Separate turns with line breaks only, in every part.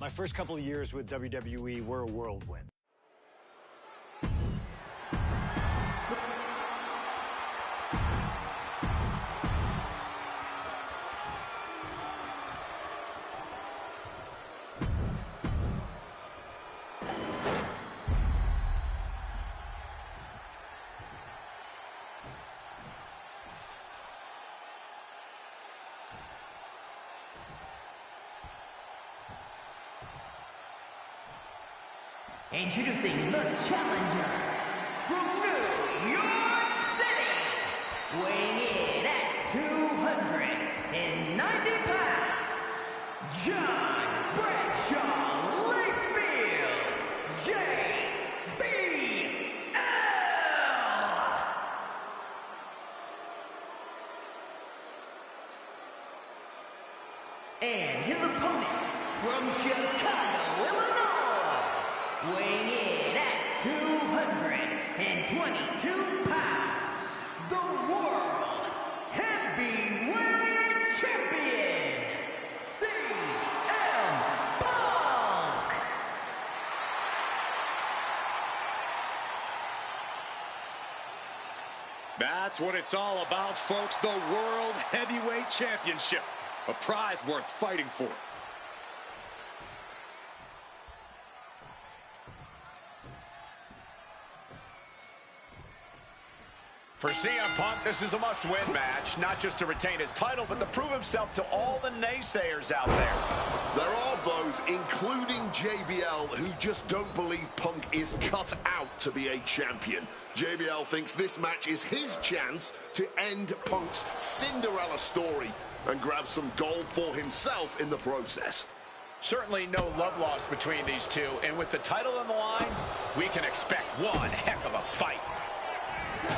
My first couple of years with WWE were a whirlwind.
Introducing the challenger from New York City, weighing in at 290 pounds, John Bradshaw Layfield, JBL. And his opponent from Chicago, Illinois, weighing in at 222 pounds, the World Heavyweight Champion, CM Punk!
That's what it's all about, folks. The World Heavyweight Championship. A prize worth fighting for.
For CM Punk, this is a must-win match, not just to retain his title, but to prove himself to all the naysayers out there.
There are those, including JBL, who just don't believe Punk is cut out to be a champion. JBL thinks this match is his chance to end Punk's Cinderella story and grab some gold for himself in the process.
Certainly no love lost between these two, and with the title on the line, we can expect one heck of a fight.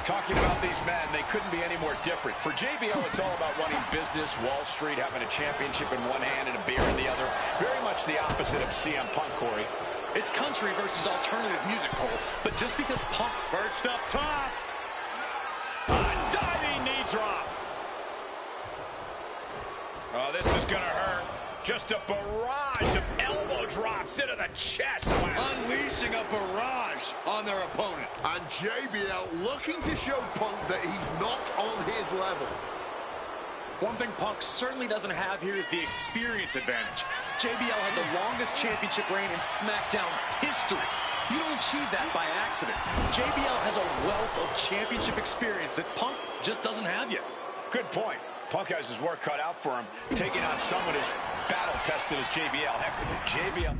Talking about these men, they couldn't be any more different. For JBL, it's all about running business, Wall Street, having a championship in one hand and a beer in the other. Very much the opposite of CM Punk, Corey.
It's country versus alternative music, Cole. But just because Punk perched up top.
A diving knee drop. Oh, this is going to hurt. Just a barrage of elbow drops into the chest. Wow.
Unleashing a barrage on their opponent.
And JBL looking to show Punk that he's not on his level.
One thing Punk certainly doesn't have here is the experience advantage. JBL had the longest championship reign in SmackDown history. You don't achieve that by accident. JBL has a wealth of championship experience that Punk just doesn't have yet.
Good point. Punk has his work cut out for him, taking on someone as battle-tested as JBL. Heck, JBL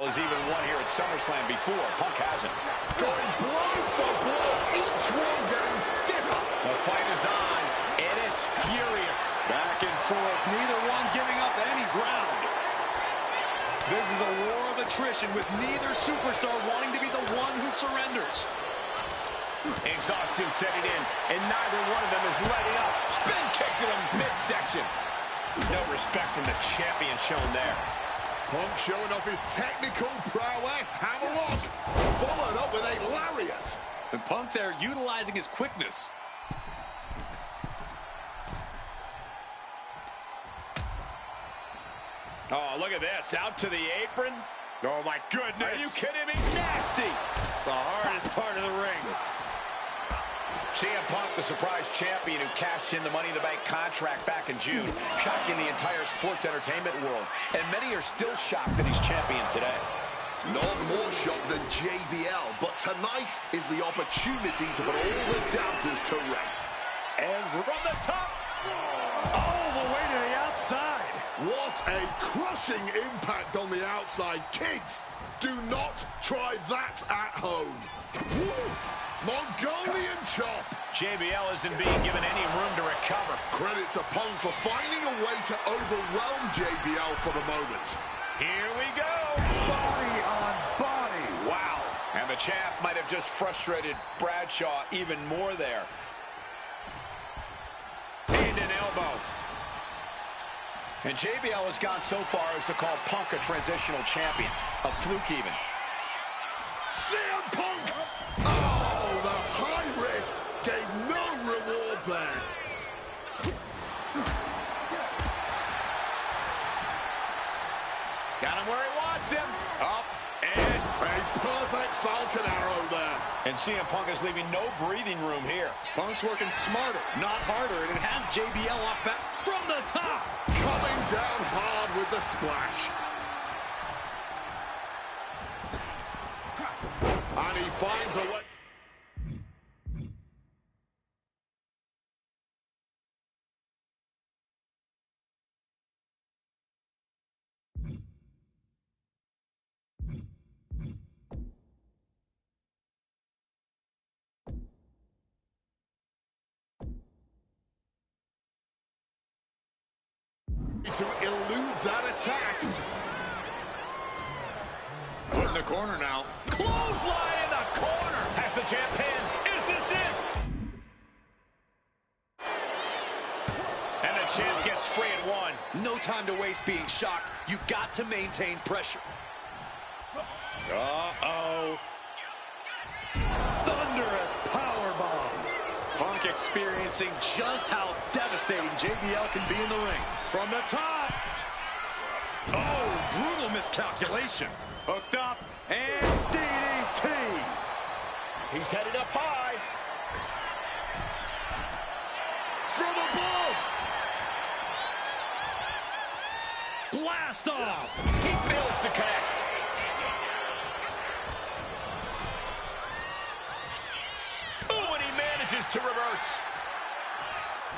has even won here at SummerSlam before. Punk hasn't.
Going blow for blow, each one getting stiffer.
The fight is on, and it's furious.
Back and forth, neither one giving up any ground. This is a war of attrition with neither superstar wanting to be the one who surrenders.
Exhaustion setting in, and neither one of them is letting up. Spin kick to the midsection. No respect from the champion shown there.
Punk showing off his technical prowess. Hammerlock followed up with a lariat.
And Punk there utilizing his quickness.
Oh, look at this. Out to the apron. Oh, my goodness. Are you kidding me? Nasty.
The hardest part of the ring.
CM Punk, the surprise champion who cashed in the Money in the Bank contract back in June, shocking the entire sports entertainment world. And many are still shocked that he's champion today.
None more shocked than JBL, but tonight is the opportunity to put all the doubters to rest.
And from the top,
all the way to the outside.
What a crushing impact on the outside. Kids, do not try that at home. Woo! Mongolian chop.
JBL isn't being given any room to recover.
Credit to Punk for finding a way to overwhelm JBL for the moment.
Here we go.
Body on body.
Wow. And the champ might have just frustrated Bradshaw even more there. And an elbow. And JBL has gone so far as to call Punk a transitional champion. A fluke even.
CM Punk! Oh, the high risk gave no reward there.
Got him where he wants him. Up and
A perfect Falcon Arrow there.
And CM Punk is leaving no breathing room here.
Punk's working smarter, not harder, and it has JBL off back from the top.
Coming down hard with the splash. And he finds a way. To elude that attack.
Put in the corner now.
Clothesline in the corner. Has the champ pinned. Is this it? And the champ gets free at one.
No time to waste being shocked. You've got to maintain pressure.
Uh-oh.
Thunderous powerbomb. Punk experiencing just how devastating JBL can be in the ring. From the top. Oh, brutal miscalculation. Hooked up and DDT.
He's headed up high.
From above.
Blast off.
He fails to connect. Oh, and he manages to reverse.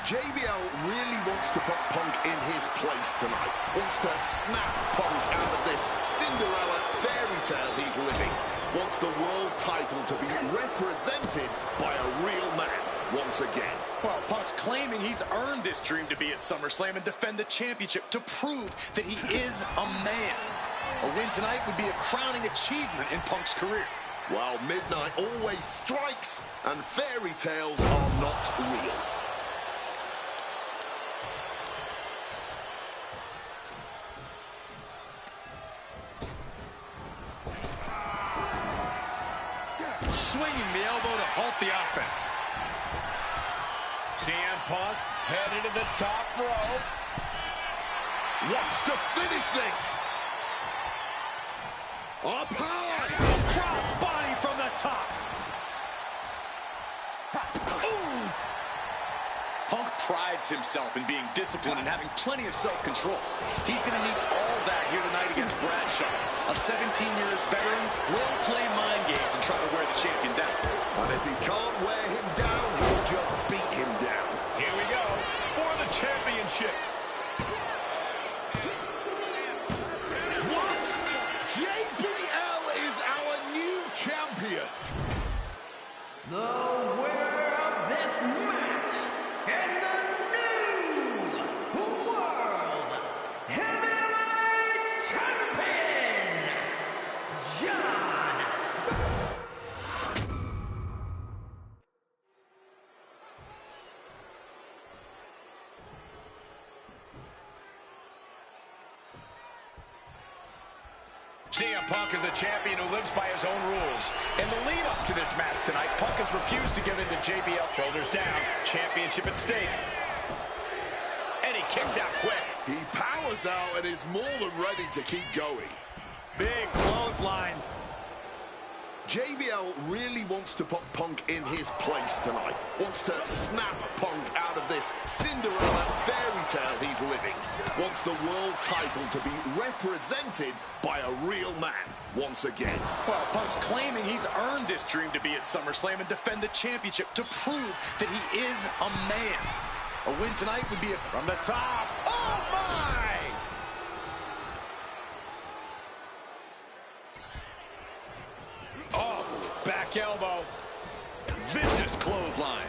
JBL really wants to put Punk in his place tonight. Wants to snap Punk out of this Cinderella fairy tale he's living. Wants the world title to be represented by a real man once again.
Well, Punk's claiming he's earned this dream to be at SummerSlam and defend the championship to prove that he is a man. A win tonight would be a crowning achievement in Punk's career.
While midnight always strikes and fairy tales are not real.
Swinging the elbow to halt the offense.
CM Punk headed to the top rope.
Wants to finish this. Up high.
Cross body from the top. Ooh. Punk prides himself in being disciplined and having plenty of self-control. He's going to need all that here tonight against Bradshaw. A 17-year veteran will play mind games and try to wear the champion down.
And if he can't wear him down, he'll just beat him down.
Here we go for the championship.
What? JBL is our new champion.
The winner of this match and the new World Heavyweight Champion, John.
CM Punk is a champion who lives by his own rules. In the lead-up to this match tonight, Punk has refused to give in to JBL. Shoulders down, championship at stake. And he kicks out quick.
He powers out and is more than ready to keep going.
Big clothesline.
JBL really wants to put Punk in his place tonight. Wants to snap Punk out of this Cinderella fairy tale he's living. Wants the world title to be represented by a real man once again.
Well, Punk's claiming he's earned this dream to be at SummerSlam and defend the championship to prove that he is a man. A win tonight would be from the top. Oh, my!
Oh, back elbow.
Vicious clothesline.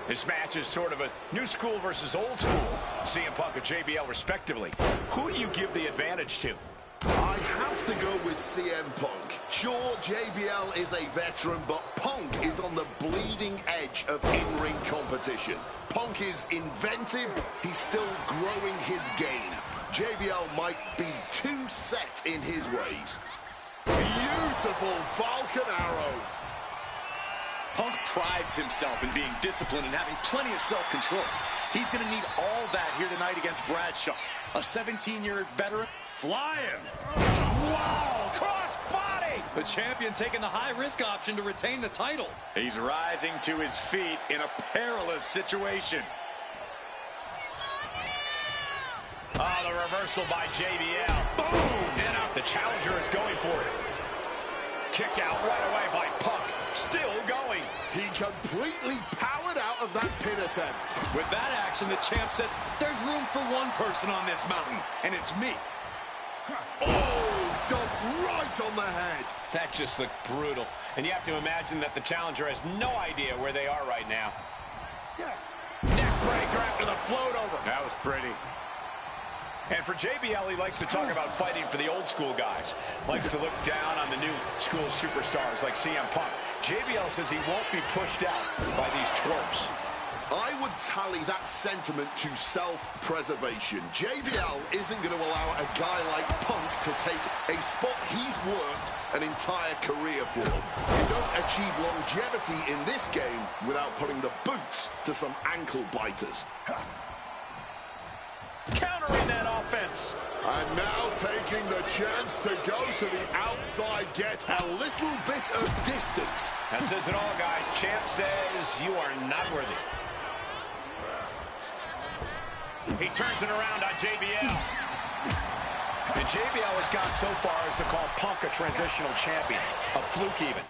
This match is sort of a new school versus old school. CM Punk and JBL respectively. Who do you give the advantage to?
I have to go with CM Punk. Sure, JBL is a veteran, but Punk is on the bleeding edge of in-ring competition. Punk is inventive. He's still growing his game. JBL might be too set in his ways. Beautiful Falcon Arrow.
Punk prides himself in being disciplined and having plenty of self-control. He's going to need all that here tonight against Bradshaw. A 17-year veteran Flying. Wow, cross body. The champion taking the high-risk option to retain the title. He's rising to his feet in a perilous situation.
Oh, the reversal by JBL. Boom! And up. The challenger is going for it. Kick out right away by Punk. Still going.
He completely powered out of that pin attempt.
With that action, the champ said, there's room for one person on this mountain, and it's me.
Oh, dumped right on the head.
That just looked brutal. And you have to imagine that the challenger has no idea where they are right now. Neck breaker after the float over.
That was pretty.
And for JBL, he likes to talk about fighting for the old school guys. Likes to look down on the new school superstars like CM Punk. JBL says he won't be pushed out by these twerps.
I would tally that sentiment to self-preservation. JBL isn't going to allow a guy like Punk to take a spot he's worked an entire career for. You don't achieve longevity in this game without putting the boots to some ankle biters.
Countering that offense.
And now taking the chance to go to the outside, get a little bit of distance.
That says it all, guys. Champ says you are not worthy. He turns it around on JBL. And JBL has gone so far as to call Punk a transitional champion. A fluke even.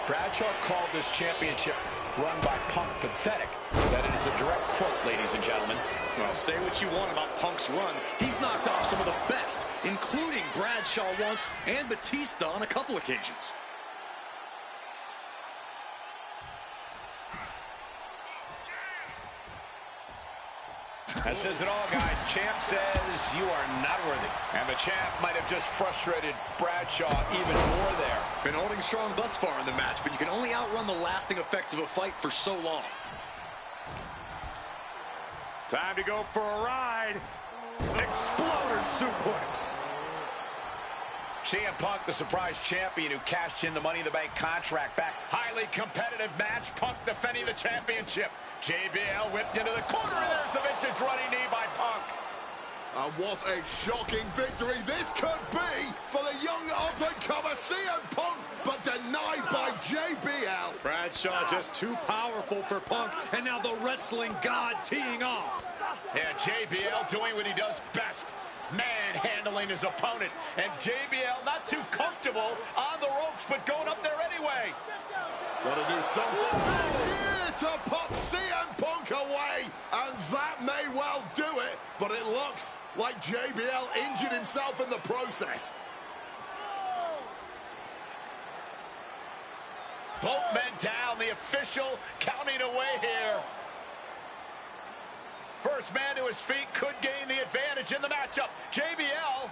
Bradshaw called this championship run by Punk pathetic. That is a direct quote, ladies and gentlemen.
Well, say what you want about Punk's run. He's knocked off some of the best, including Bradshaw once and Batista on a couple occasions.
That says it all, guys. Champ says you are not worthy. And the champ might have just frustrated Bradshaw even more there.
Been holding strong thus far in the match, but you can only outrun the lasting effects of a fight for so long. Time to go for a ride. Exploder suplex.
CM Punk, the surprise champion who cashed in the Money in the Bank contract back. Highly competitive match. Punk defending the championship. JBL whipped into the corner, and there's the vintage running knee by Punk.
And what a shocking victory this could be for the young up-and-comer CM Punk, but denied by JBL.
Bradshaw just too powerful for Punk, and now the wrestling god teeing off.
Yeah, JBL doing what he does best. Manhandling his opponent. And JBL not too comfortable on the ropes, but going up there anyway.
Gotta do something here to put CM Punk away, and that may well do it, but it looks like JBL injured himself in the process.
Both men down, the official counting away here. First man to his feet could gain the advantage in the matchup. JBL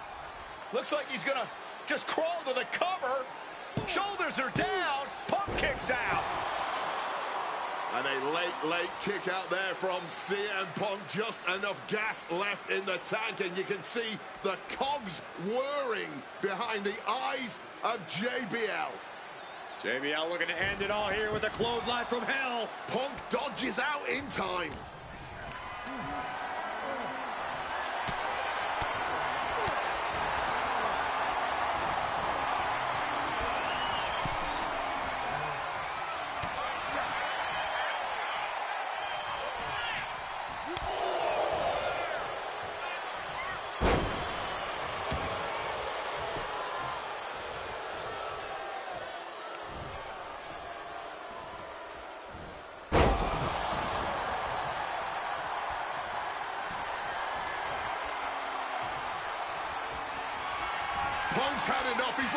looks like he's gonna just crawl to the cover. Shoulders are down. Punk kicks out.
And a late kick out there from CM Punk. Just enough gas left in the tank, and you can see the cogs whirring behind the eyes of JBL.
JBL looking to end it all here with a clothesline from hell.
Punk dodges out in time. Punk's had enough. He's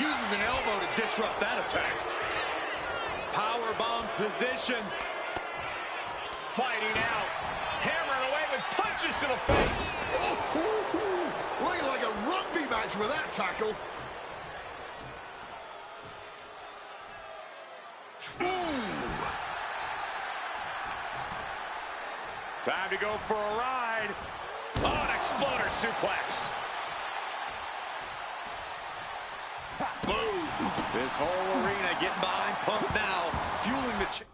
Uses an elbow to disrupt that attack. Powerbomb position.
Fighting out. Hammering away with punches to the face.
Looking like a rugby match with that tackle.
Time to go for a ride.
Oh, an exploder suplex.
Boom.
This whole arena getting behind Punk now, fueling the...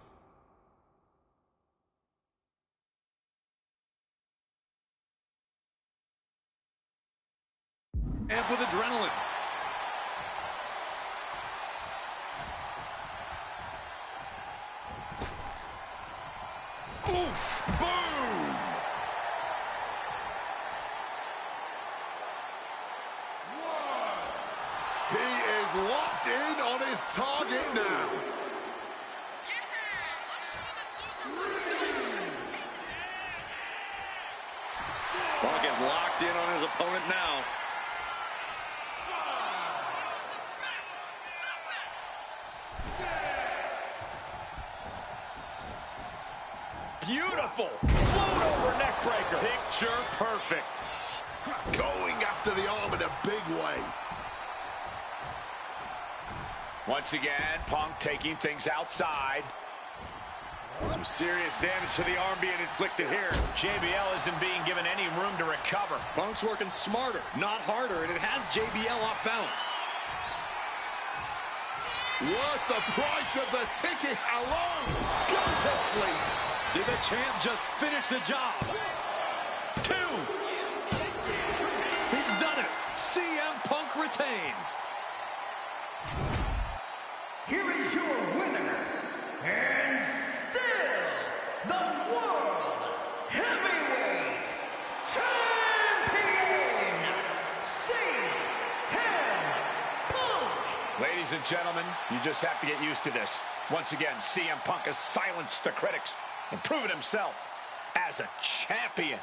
Amp with adrenaline.
Oof! Boom! He is locked in on his target now.
Punk is locked in on his opponent now.
Beautiful. Float over neck breaker.
Picture perfect.
Going after the arm in a big way.
Once again, Punk taking things outside.
Some serious damage to the arm being inflicted here.
JBL isn't being given any room to recover.
Punk's working smarter, not harder, and it has JBL off balance.
Worth the price of the ticket alone. Go to sleep.
Did the champ just finish the job? 2. He's done it. CM Punk retains.
Here is your winner, and still the World Heavyweight Champion, CM Punk.
Ladies and gentlemen, you just have to get used to this. Once again, CM Punk has silenced the critics and proven himself as a champion.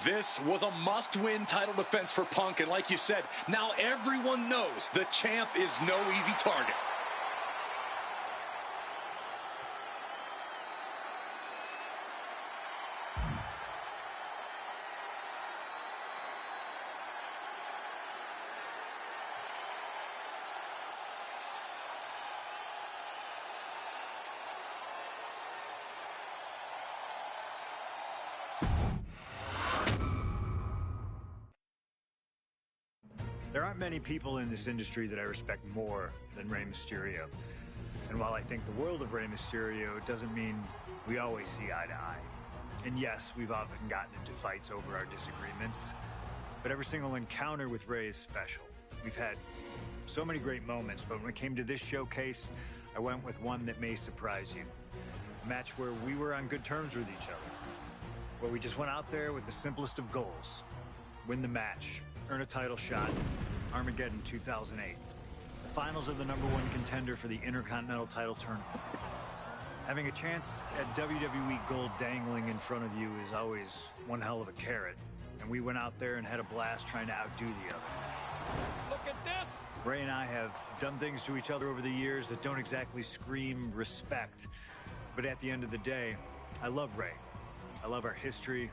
This was a must-win title defense for Punk, and like you said, now everyone knows the champ is no easy target.
There aren't many people in this industry that I respect more than Rey Mysterio. And while I think the world of Rey Mysterio doesn't mean we always see eye to eye. And yes, we've often gotten into fights over our disagreements, but every single encounter with Rey is special. We've had so many great moments, but when it came to this showcase, I went with one that may surprise you. A match where we were on good terms with each other. Where we just went out there with the simplest of goals. Win the match, earn a title shot, Armageddon 2008. The finals of the #1 contender for the Intercontinental title tournament. Having a chance at WWE gold dangling in front of you is always one hell of a carrot. And we went out there and had a blast trying to outdo the other.
Look at this!
Rey and I have done things to each other over the years that don't exactly scream respect. But at the end of the day, I love Rey. I love our history,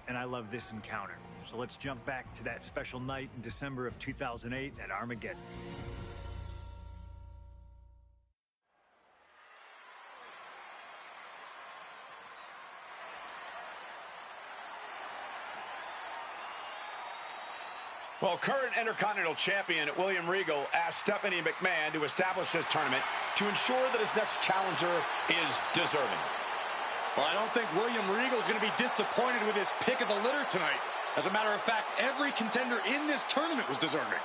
and I love this encounter. So let's jump back to that special night in December of 2008 at Armageddon.
Well, current Intercontinental Champion William Regal asked Stephanie McMahon to establish this tournament to ensure that his next challenger is deserving.
Well, I don't think William Regal is going to be disappointed with his pick of the litter tonight. As a matter of fact, every contender in this tournament was deserving.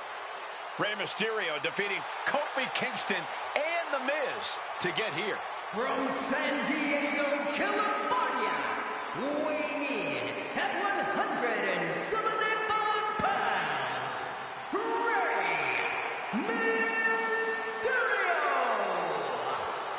Rey Mysterio defeating Kofi Kingston and The Miz to get here.
From San Diego, California, weighing in at 175 pounds, Rey Mysterio!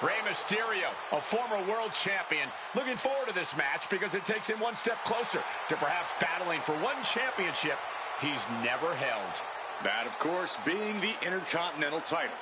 Rey Mysterio, a former world champion, looking forward to this match because it takes him one step closer to perhaps battling for one championship he's never held.
That, of course, being the Intercontinental title.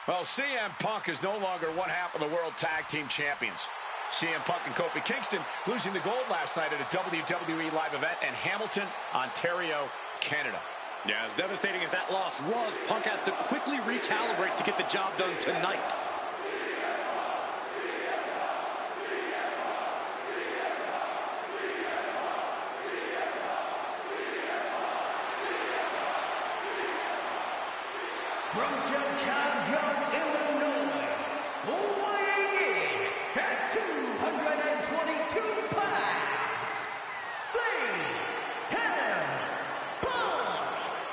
Well, CM Punk is no longer one half of the World Tag Team Champions. CM Punk and Kofi Kingston losing the gold last night at a WWE live event in Hamilton, Ontario, Canada.
Yeah, as devastating as that loss was, Punk has to quickly recalibrate to get the job done tonight.
From Chicago, Illinois, weighing in at 222 pounds, CM Punk.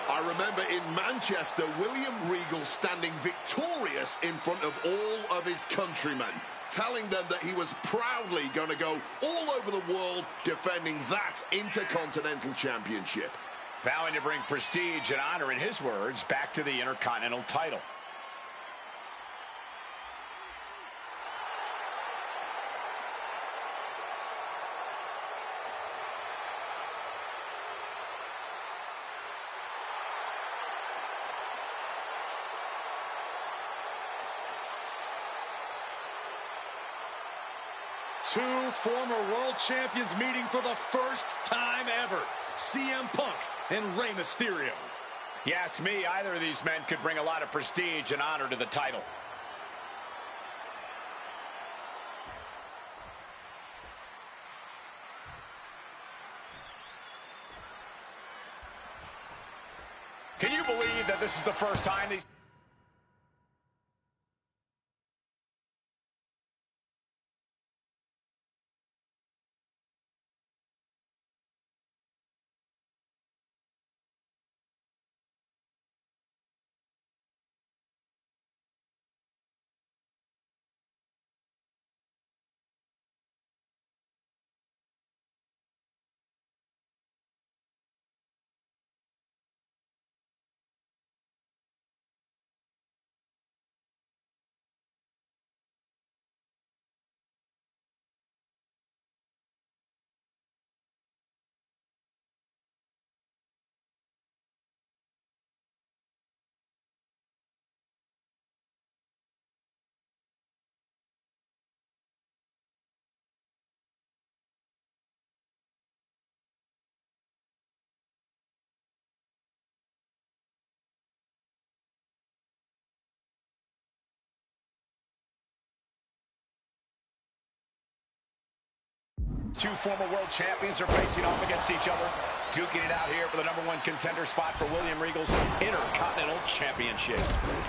I remember in Manchester, William Regal standing victorious in front of all of his countrymen, telling them that he was proudly going to go all over the world defending that Intercontinental Championship.
Vowing to bring prestige and honor, in his words, back to the Intercontinental title.
Two former world champions meeting for the first time ever. CM Punk and Rey Mysterio.
You ask me, either of these men could bring a lot of prestige and honor to the title. Can you believe that this is the first time these... Two former world champions are facing off against each other, duking it out here for the #1 contender spot for William Regal's Intercontinental Championship.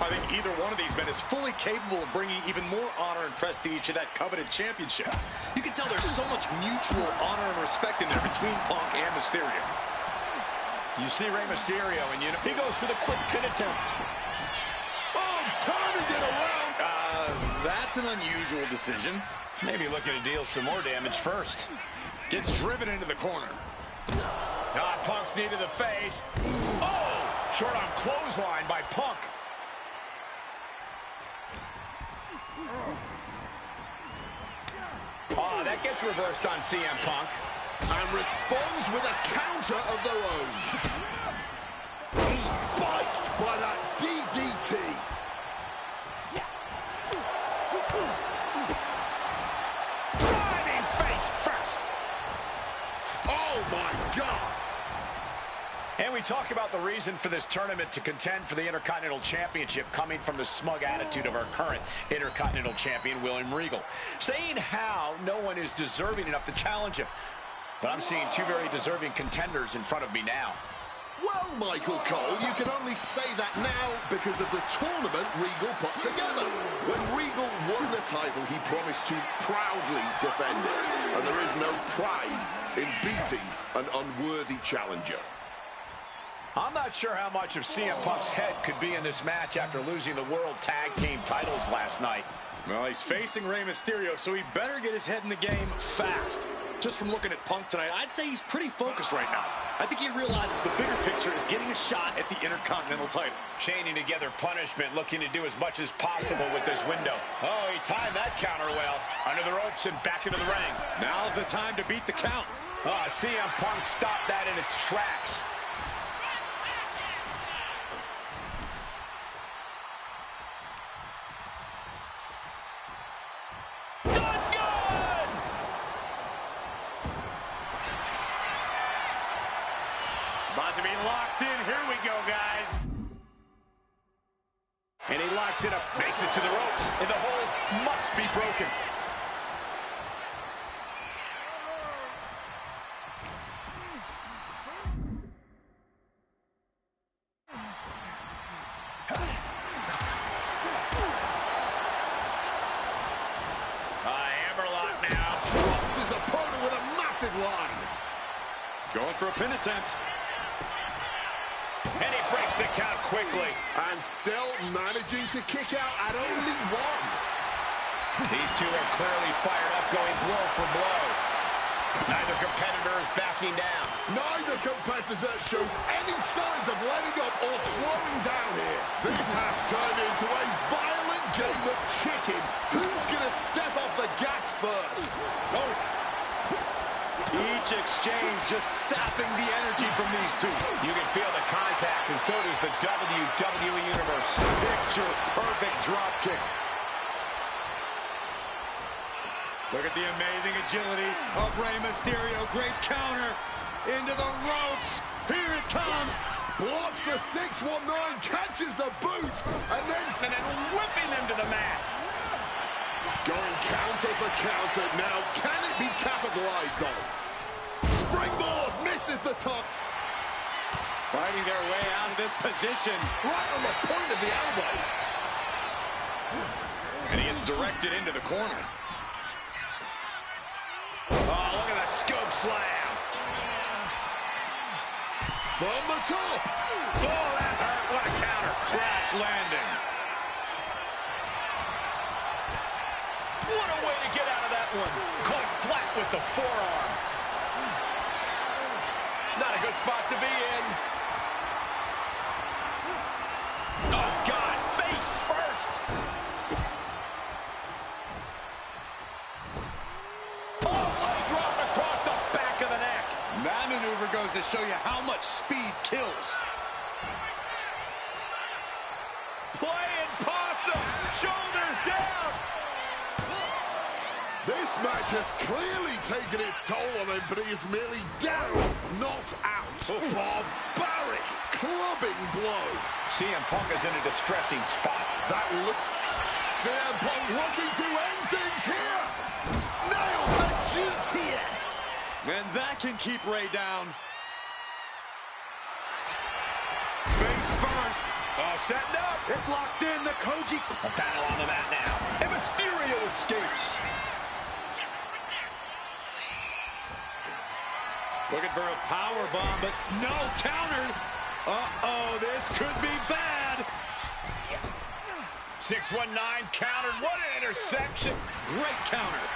I think either one of these men is fully capable of bringing even more honor and prestige to that coveted championship. You can tell there's so much mutual honor and respect in there between Punk and Mysterio.
You see Rey Mysterio, and you know he goes for the quick pin attempt.
Oh, turning it around!
That's an unusual decision.
Maybe looking to deal some more damage first.
Gets driven into the corner.
Punk's knee to the face. Oh! Short arm clothesline by Punk. Oh, that gets reversed on CM Punk.
And responds with a counter of their own. Spiked by that DDT.
Driving face first.
Oh, my God.
And we talk about the reason for this tournament to contend for the Intercontinental Championship coming from the smug attitude of our current Intercontinental Champion, William Regal. Saying how no one is deserving enough to challenge him. But I'm seeing two very deserving contenders in front of me now.
Well, Michael Cole, you can only say that now because of the tournament Regal put together. When Regal won the title, he promised to proudly defend it. And there is no pride in beating an unworthy challenger.
I'm not sure how much of CM Punk's head could be in this match after losing the World Tag Team titles last night.
Well, he's facing Rey Mysterio, so he better get his head in the game fast. Just from looking at Punk tonight, I'd say he's pretty focused right now. I think he realizes the bigger picture is getting a shot at the Intercontinental title.
Chaining together punishment, looking to do as much as possible with this window. Oh, he timed that counter well. Under the ropes and back into the ring.
Now's the time to beat the count.
Oh, CM Punk stopped that in its tracks.
About to be locked in. Here we go, guys.
And he locks it up, makes it to the ropes, and the hold must be broken.
Going for a pin attempt.
And he breaks the count quickly.
And still managing to kick out at only one.
These two are clearly fired up, going blow for blow. Neither competitor is backing down.
Neither competitor shows any signs of letting up or slowing down here. This has turned into a violent game of chicken. Who's going to step off the gas first?
Oh. Each exchange just sapping the energy from these two.
You can feel the contact, and so does the WWE Universe.
Picture perfect drop kick. Look at the amazing agility of Rey Mysterio. Great counter into the ropes. Here it comes.
Blocks the 619, catches the boot, and then
whipping them to the mat.
Going counter for counter. Now, can it be capitalized on? Springboard misses the top.
Fighting their way out of this position.
Right on the point of the elbow.
And he is directed into the corner.
Oh, look at the scope slam.
From the top.
Oh, that hurt. What a counter.
Crash landing.
What a way to get out of that one. Caught flat with the forearm. Not a good spot to be in. Oh, God. Face first. Oh, leg drop across the back of the neck.
That maneuver goes to show you how much speed kills.
Playing possum. Shoulders down.
This match has clearly taken its toll on him, but he is merely down, not out. Barbaric clubbing blow.
CM Punk is in a distressing spot.
That look. CM Punk looking to end things here. Nails the GTS.
And that can keep Rey down.
Face first.
Oh, setting up. It's locked in. The Koji.
A battle on the mat now. And Mysterio escapes.
Looking for a power bomb, but no counter. Uh-oh, this could be bad.
619 countered. What an interception.
Great counter.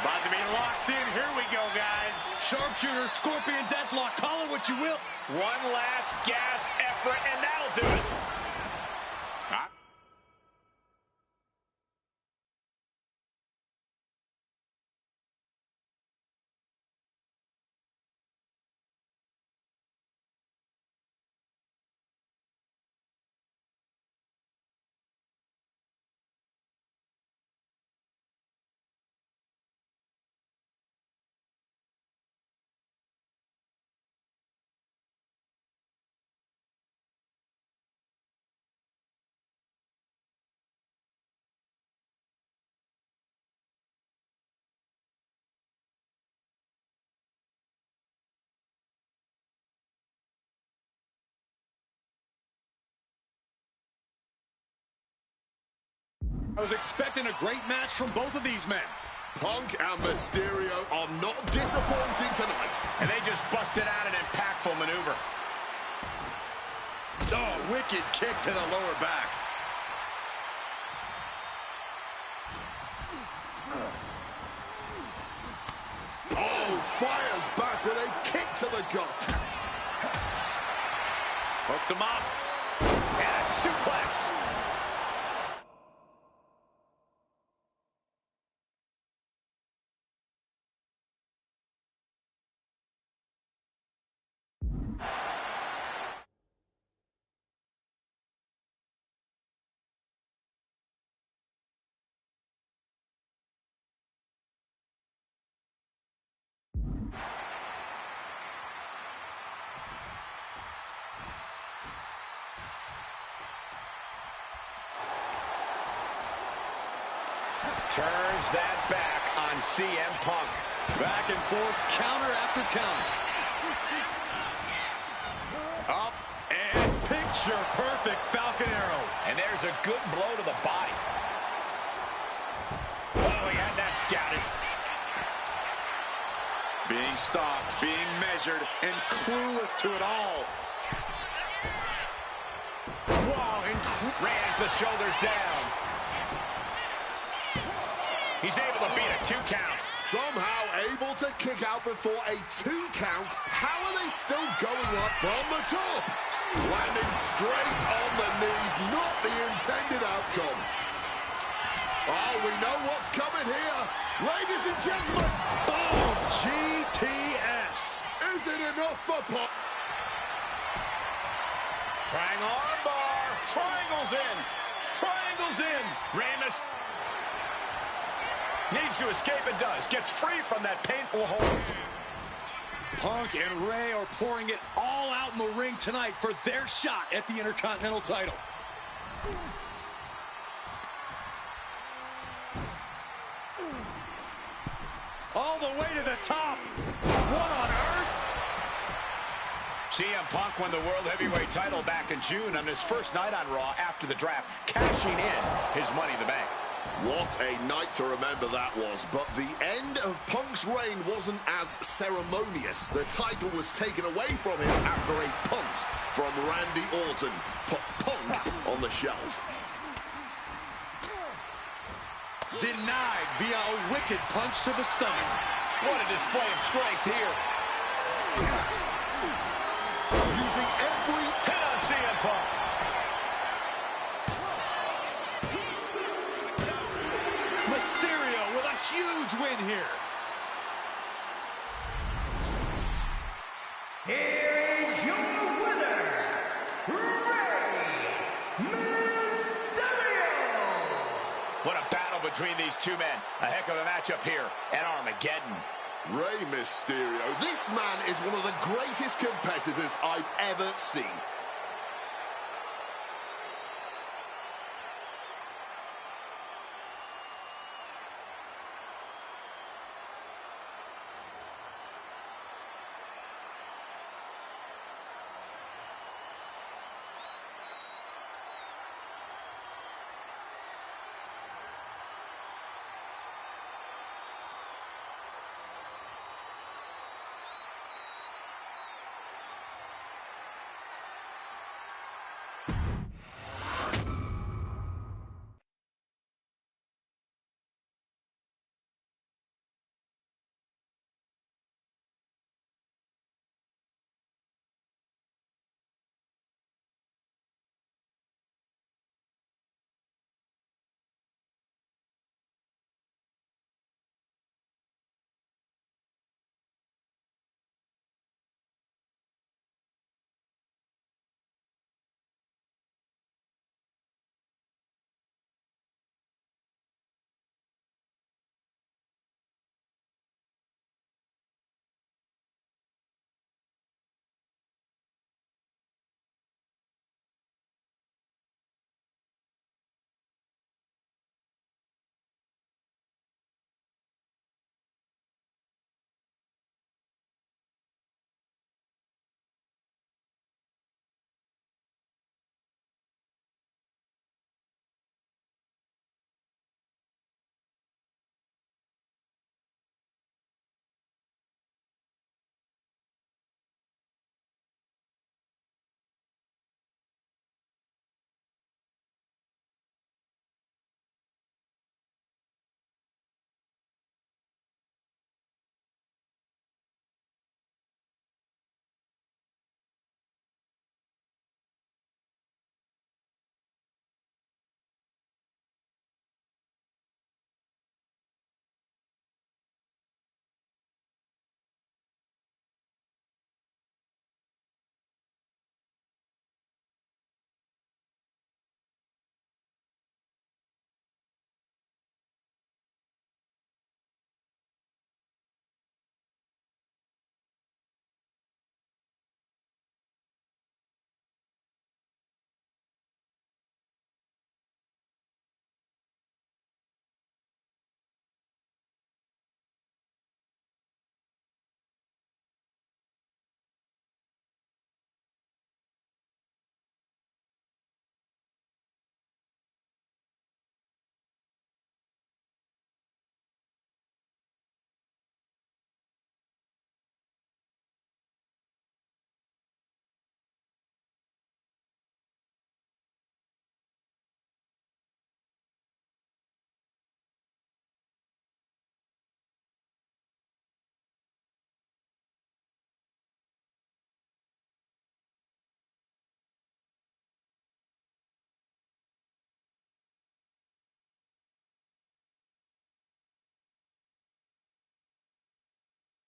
About to be locked in. Here we go, guys. Sharpshooter, Scorpion Deathlock, call it what you will.
One last gas effort, and that'll do it.
I was expecting a great match from both of these men.
Punk and Mysterio are not disappointing tonight.
And they just busted out an impactful maneuver.
Oh, wicked kick to the lower back.
Oh, fires back with a kick to the gut.
Hooked him up. And a suplex. Turns that back on CM Punk.
Back and forth, counter after counter. Up and picture perfect Falcon Arrow.
And there's a good blow to the body. Oh, he had that scouted.
Being stalked, being measured, and clueless to it all.
Wow, Rey has the shoulders down. He's able to beat a 2 count.
Somehow able to kick out before a 2 count. How are they still going up from the top? Landing straight on the knees, not the intended outcome. Oh, we know what's coming here. Ladies and gentlemen.
Boom! GTS.
Is it enough for Punk?
Triangle armbar. Triangles in. Triangles in. Ramis needs to escape and does. Gets free from that painful hold.
Punk and Rey are pouring it all out in the ring tonight for their shot at the Intercontinental title. All the way to the top. What on earth?
CM Punk won the World Heavyweight title back in June on his first night on Raw after the draft, cashing in his Money in the Bank.
What a night to remember that was, but the end of Punk's reign wasn't as ceremonious. The title was taken away from him after a punt from Randy Orton. Put Punk on the shelf.
Denied via a wicked punch to the stomach.
What a display of strength here.
Using every
hit on CM Punk.
Mysterio with a huge win here.
Here is your winner, Rey Mysterio!
What a battle between these two men. A heck of a matchup here at Armageddon.
Rey Mysterio. This man is one of the greatest competitors I've ever seen.